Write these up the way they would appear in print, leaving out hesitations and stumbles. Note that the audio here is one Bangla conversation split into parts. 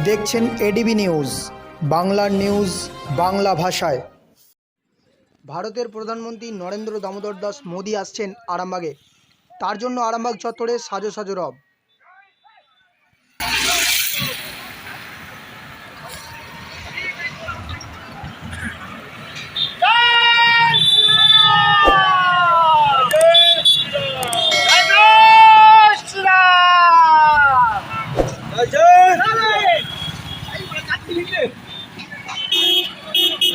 দেখছেন এডিবি নিউজ, বাংলার নিউজ বাংলা ভাষায়। ভারতের প্রধানমন্ত্রী নরেন্দ্র দামোদর দাস মোদী আসছেন আরামবাগে। তার জন্য আরামবাগ চত্বরে সাজো সাজো রব।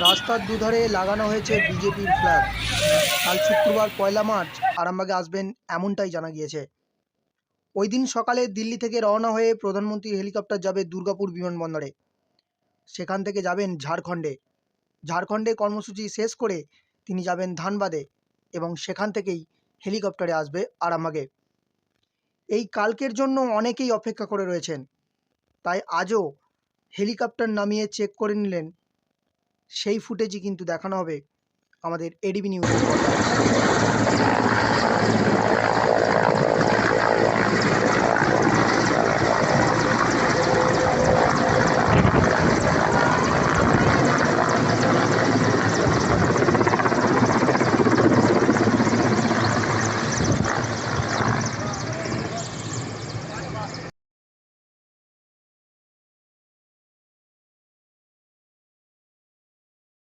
রাস্তার দুধারে লাগানো হয়েছে বিজেপির ফ্ল্যাগ। কাল শুক্রবার ১ মার্চ আরামবাগে আসবেন এমনটাই জানা গিয়েছে। ওই দিন সকালে দিল্লি থেকে রওনা হয়ে প্রধানমন্ত্রীর হেলিকপ্টার যাবে দুর্গাপুর বিমানবন্দরে। সেখান থেকে যাবেন ঝাড়খণ্ডে কর্মসূচি শেষ করে তিনি যাবেন ধানবাদে এবং সেখান থেকেই হেলিকপ্টারে আসবে আরামবাগে। এই কালকের জন্য অনেকেই অপেক্ষা করে রয়েছেন, তাই আজও হেলিকপ্টার নামিয়ে চেক করে নিলেন। সেই ফুটেজই কিন্তু দেখানো হবে আমাদের এডিবি নিউজের পর্দায়।